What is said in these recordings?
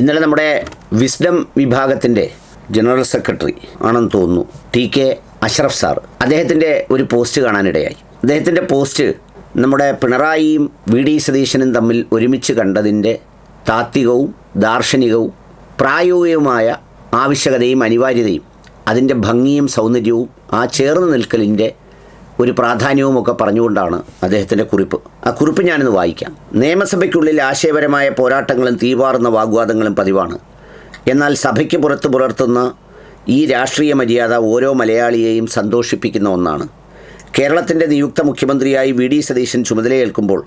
ഇന്നലെ നമ്മുടെ വിസ്ഡം വിഭാഗത്തിൻ്റെ ജനറൽ സെക്രട്ടറി ആണെന്ന് തോന്നുന്നു TK അഷ്റഫ് സാർ, അദ്ദേഹത്തിൻ്റെ ഒരു പോസ്റ്റ് കാണാനിടയായി. അദ്ദേഹത്തിൻ്റെ പോസ്റ്റ് നമ്മുടെ പിണറായിയും VD സതീശനും തമ്മിൽ ഒരുമിച്ച് കണ്ടതിൻ്റെ താത്വികവും ദാർശനികവും പ്രായോഗികമായ ആവശ്യകതയും അനിവാര്യതയും അതിൻ്റെ ഭംഗിയും സൗന്ദര്യവും ആ ചേർന്ന് നിൽക്കലിൻ്റെ ഒരു പ്രാധാന്യവുമൊക്കെ പറഞ്ഞുകൊണ്ടാണ് അദ്ദേഹത്തിൻ്റെ കുറിപ്പ്. ആ കുറിപ്പ് ഞാനിന്ന് വായിക്കാം. നിയമസഭയ്ക്കുള്ളിൽ ആശയപരമായ പോരാട്ടങ്ങളും തീവാറുന്ന വാഗ്വാദങ്ങളും പതിവാണ്. എന്നാൽ സഭയ്ക്ക് പുറത്ത് പുലർത്തുന്ന ഈ രാഷ്ട്രീയ മര്യാദ ഓരോ മലയാളിയെയും സന്തോഷിപ്പിക്കുന്ന ഒന്നാണ്. കേരളത്തിൻ്റെ നിയുക്ത മുഖ്യമന്ത്രിയായി VD സതീശൻ ചുമതലയേൽക്കുമ്പോൾ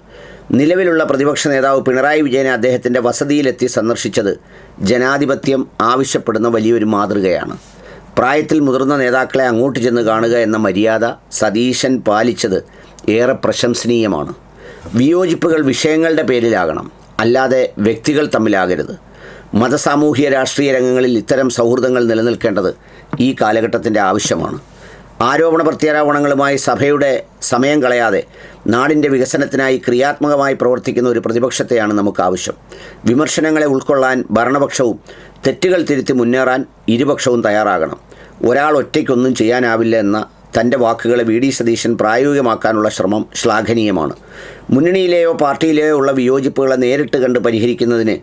നിലവിലുള്ള പ്രതിപക്ഷ നേതാവ് പിണറായി വിജയനെ അദ്ദേഹത്തിൻ്റെ വസതിയിലെത്തി സന്ദർശിച്ചത് ജനാധിപത്യം ആവശ്യപ്പെടുന്ന വലിയൊരു മാതൃകയാണ്. പ്രായത്തിൽ മുതിർന്ന നേതാക്കളെ അങ്ങോട്ട് ചെന്ന് കാണുക എന്ന മര്യാദ സതീശൻ പാലിച്ചത് ഏറെ പ്രശംസനീയമാണ്. വിയോജിപ്പുകൾ വിഷയങ്ങളുടെ പേരിലാകണം, അല്ലാതെ വ്യക്തികൾ തമ്മിലാകരുത്. മതസാമൂഹിക രാഷ്ട്രീയ രംഗങ്ങളിൽ ഇത്തരം സൗഹൃദങ്ങൾ നിലനിൽക്കേണ്ടത് ഈ കാലഘട്ടത്തിൻ്റെ ആവശ്യമാണ്. ആരോപണ പ്രത്യാരോപണങ്ങളുമായി സഭയുടെ സമയം കളയാതെ നാടിൻ്റെ വികസനത്തിനായി ക്രിയാത്മകമായി പ്രവർത്തിക്കുന്ന ഒരു പ്രതിപക്ഷത്തെയാണ് നമുക്ക് ആവശ്യം. വിമർശനങ്ങളെ ഉൾക്കൊള്ളാൻ ഭരണപക്ഷവും തെറ്റുകൾ തിരുത്തി മുന്നേറാൻ ഇരുപക്ഷവും തയ്യാറാകണം. ഒരാൾ ഒറ്റയ്ക്കൊന്നും ചെയ്യാനാവില്ല എന്ന തൻ്റെ വാക്കുകളെ VD സതീശൻ പ്രായോഗികമാക്കാനുള്ള ശ്രമം ശ്ലാഘനീയമാണ്. മുന്നണിയിലെയോ പാർട്ടിയിലെയോ ഉള്ള വിയോജിപ്പുകളെ നേരിട്ട് കണ്ട് പരിഹരിക്കുന്നതിന്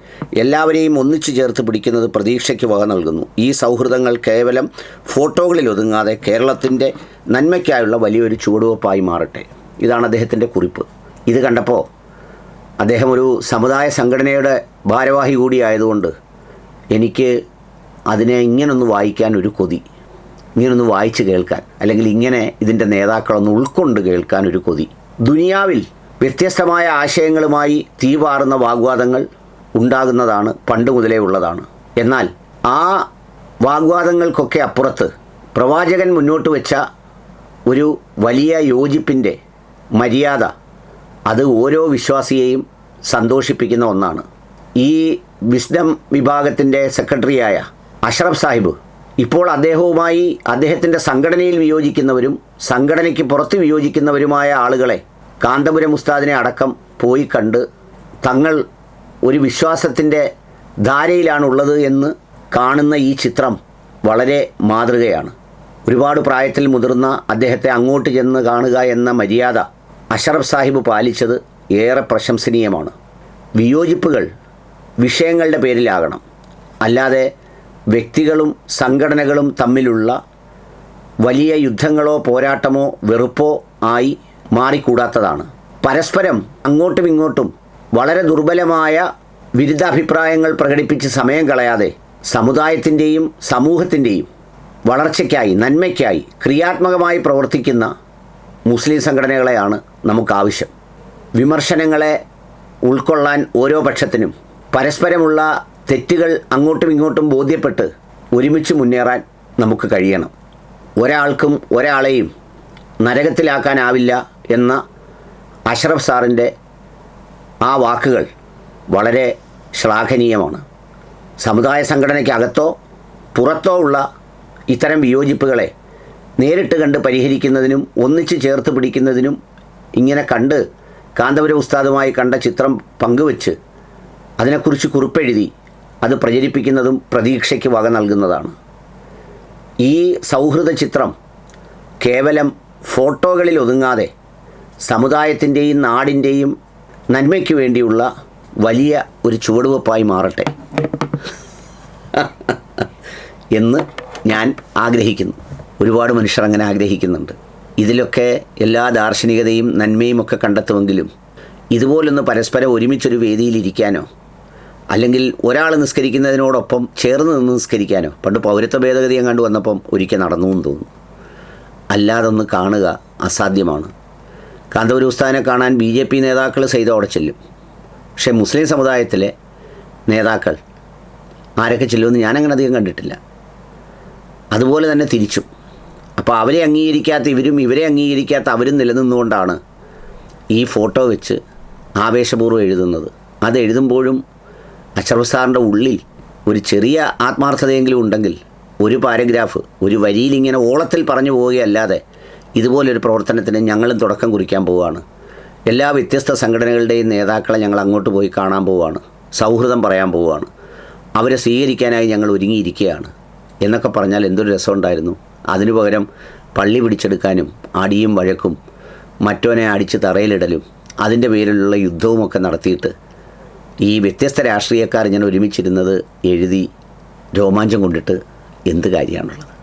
എല്ലാവരെയും ഒന്നിച്ചു ചേർത്ത് പിടിക്കുന്നത് പ്രതീക്ഷയ്ക്ക് വക നൽകുന്നു. ഈ സൗഹൃദങ്ങൾ കേവലം ഫോട്ടോകളിൽ ഒതുങ്ങാതെ കേരളത്തിൻ്റെ നന്മയ്ക്കായുള്ള വലിയൊരു ചുവടുവെപ്പായി മാറട്ടെ. ഇതാണ് അദ്ദേഹത്തിൻ്റെ കുറിപ്പ്. ഇത് കണ്ടപ്പോൾ അദ്ദേഹം ഒരു സമുദായ സംഘടനയുടെ ഭാരവാഹി കൂടിയായതുകൊണ്ട് എനിക്ക് അതിനെ ഇങ്ങനൊന്ന് വായിക്കാൻ ഒരു കൊതി, ഇങ്ങനൊന്ന് വായിച്ച് കേൾക്കാൻ, അല്ലെങ്കിൽ ഇങ്ങനെ ഇതിൻ്റെ നേതാക്കളൊന്ന് ഉൾക്കൊണ്ട് കേൾക്കാൻ ഒരു കൊതി. ദുനിയാവിൽ വ്യത്യസ്തമായ ആശയങ്ങളുമായി തീവാറുന്ന വാഗ്വാദങ്ങൾ ഉണ്ടാകുന്നതാണ്, പണ്ട് മുതലേ ഉള്ളതാണ്. എന്നാൽ ആ വാഗ്വാദങ്ങൾക്കൊക്കെ അപ്പുറത്ത് പ്രവാചകൻ മുന്നോട്ട് വെച്ച ഒരു വലിയ യോജിപ്പിൻ്റെ മര്യാദ, അത് ഓരോ വിശ്വാസിയെയും സന്തോഷിപ്പിക്കുന്ന ഒന്നാണ്. ഈ വിസ്ഡം വിഭാഗത്തിൻ്റെ സെക്രട്ടറിയായ അഷ്റഫ് സാഹിബ് ഇപ്പോൾ അദ്ദേഹവുമായി അദ്ദേഹത്തിൻ്റെ സംഘടനയിൽ വിയോജിക്കുന്നവരും സംഘടനയ്ക്ക് പുറത്ത് വിയോജിക്കുന്നവരുമായ ആളുകളെ, കാന്തപുരം ഉസ്താദിനെ അടക്കം പോയി കണ്ട് തങ്ങൾ ഒരു വിശ്വാസത്തിൻ്റെ ധാരയിലാണുള്ളത് എന്ന് കാണുന്ന ഈ ചിത്രം വളരെ മാതൃകയാണ്. ഒരുപാട് പ്രായത്തിൽ മുതിർന്ന അദ്ദേഹത്തെ അങ്ങോട്ട് ചെന്ന് കാണുക എന്ന മര്യാദ അഷ്റഫ് സാഹിബ് പാലിച്ചത് ഏറെ പ്രശംസനീയമാണ്. വിയോജിപ്പുകൾ വിഷയങ്ങളുടെ പേരിലാകണം, അല്ലാതെ വ്യക്തികളും സംഘടനകളും തമ്മിലുള്ള വലിയ യുദ്ധങ്ങളോ പോരാട്ടമോ വെറുപ്പോ ആയി മാറിക്കൂടാത്തതാണ്. പരസ്പരം അങ്ങോട്ടും ഇങ്ങോട്ടും വളരെ ദുർബലമായ വിരുദ്ധാഭിപ്രായങ്ങൾ പ്രകടിപ്പിച്ച് സമയം കളയാതെ സമുദായത്തിൻ്റെയും സമൂഹത്തിൻ്റെയും വളർച്ചയ്ക്കായി, നന്മയ്ക്കായി ക്രിയാത്മകമായി പ്രവർത്തിക്കുന്ന മുസ്ലിം സംഘടനകളെയാണ് നമുക്കാവശ്യം. വിമർശനങ്ങളെ ഉൾക്കൊള്ളാൻ ഓരോ പക്ഷത്തിനും പരസ്പരമുള്ള തെറ്റുകൾ അങ്ങോട്ടും ഇങ്ങോട്ടും ബോധ്യപ്പെട്ട് ഒരുമിച്ച് മുന്നേറാൻ നമുക്ക് കഴിയണം. ഒരാൾക്കും ഒരാളെയും നരകത്തിലാക്കാനാവില്ല എന്ന അഷ്റഫ് സാറിൻ്റെ ആ വാക്കുകൾ വളരെ ശ്ലാഘനീയമാണ്. സമുദായ സംഘടനയ്ക്കകത്തോ പുറത്തോ ഉള്ള ഇത്തരം വിയോജിപ്പുകളെ നേരിട്ട് കണ്ട് പരിഹരിക്കുന്നതിനും ഒന്നിച്ച് ചേർത്ത് പിടിക്കുന്നതിനും ഇങ്ങനെ കണ്ട് കാന്തപുരം ഉസ്താദുമായി കണ്ട ചിത്രം പങ്കുവച്ച് അതിനെക്കുറിച്ച് കുറിപ്പെഴുതി അത് പ്രചരിപ്പിക്കുന്നതും പ്രതീക്ഷയ്ക്ക് വക നൽകുന്നതാണ്. ഈ സൗഹൃദ ചിത്രം കേവലം ഫോട്ടോകളിൽ ഒതുങ്ങാതെ സമുദായത്തിൻ്റെയും നാടിൻ്റെയും നന്മയ്ക്ക് വേണ്ടിയുള്ള വലിയ ഒരു ചുവടുവെപ്പായി മാറട്ടെ എന്ന് ഞാൻ ആഗ്രഹിക്കുന്നു. ഒരുപാട് മനുഷ്യർ അങ്ങനെ ആഗ്രഹിക്കുന്നുണ്ട്. ഇതിലൊക്കെ എല്ലാ ദാർശനികതയും നന്മയും ഒക്കെ കണ്ടെത്തുമെങ്കിലും ഇതുപോലൊന്ന് പരസ്പരം ഒരുമിച്ചൊരു വേദിയിലിരിക്കാനോ അല്ലെങ്കിൽ ഒരാൾ നിസ്കരിക്കുന്നതിനോടൊപ്പം ചേർന്ന് നിന്ന് നിസ്കരിക്കാനോ പണ്ട് പൗരത്വ ഭേദഗതി എങ്ങാണ്ട് വന്നപ്പം ഒരിക്കൽ നടന്നു എന്ന് തോന്നുന്നു. അല്ലാതൊന്ന് കാണുക അസാധ്യമാണ്. കാന്തപുരം ഉസ്താദിനെ കാണാൻ BJP നേതാക്കൾ സഹിതം ചെല്ലും. പക്ഷേ മുസ്ലിം സമുദായത്തിലെ നേതാക്കൾ ആരൊക്കെ ചെല്ലുമെന്ന് ഞാനങ്ങനെ അധികം കണ്ടിട്ടില്ല. അതുപോലെ തന്നെ തിരിച്ചും. അപ്പോൾ അവരെ അംഗീകരിക്കാത്ത ഇവരും ഇവരെ അംഗീകരിക്കാത്ത അവരും നിലനിന്നുകൊണ്ടാണ് ഈ ഫോട്ടോ വെച്ച് ആവേശപൂർവ്വം എഴുതുന്നത്. അത് എഴുതുമ്പോഴും അഷ്റഫ് സാറിൻ്റെ ഉള്ളിൽ ഒരു ചെറിയ ആത്മാർത്ഥതയെങ്കിലും ഉണ്ടെങ്കിൽ ഒരു പാരഗ്രാഫ് ഒരു വരിയിലിങ്ങനെ ഓളത്തിൽ പറഞ്ഞു പോവുകയല്ലാതെ ഇതുപോലൊരു പ്രവർത്തനത്തിന് ഞങ്ങളും തുടക്കം കുറിക്കാൻ പോവുകയാണ്. എല്ലാ വ്യത്യസ്ത സംഘടനകളുടെയും നേതാക്കളെ ഞങ്ങൾ അങ്ങോട്ട് പോയി കാണാൻ പോവുകയാണ്, സൗഹൃദം പറയാൻ പോവുകയാണ്. അവരെ സ്വീകരിക്കാനായി ഞങ്ങൾ ഒരുങ്ങിയിരിക്കുകയാണ് എന്നൊക്കെ പറഞ്ഞാൽ എന്തൊരു രസമുണ്ടായിരുന്നു. അതിനു പകരം പള്ളി പിടിച്ചെടുക്കാനും അടിയും വഴക്കും മറ്റവനെ അടിച്ച് തറയിലിടലും അതിൻ്റെ പേരിലുള്ള യുദ്ധവുമൊക്കെ നടത്തിയിട്ട് ഈ വ്യത്യസ്ത രാഷ്ട്രീയക്കാർ ഇങ്ങനെ ഒരുമിച്ചിരുന്നത് എഴുതി രോമാഞ്ചം കൊണ്ടിട്ട് എന്ത് കാര്യമാണുള്ളത്?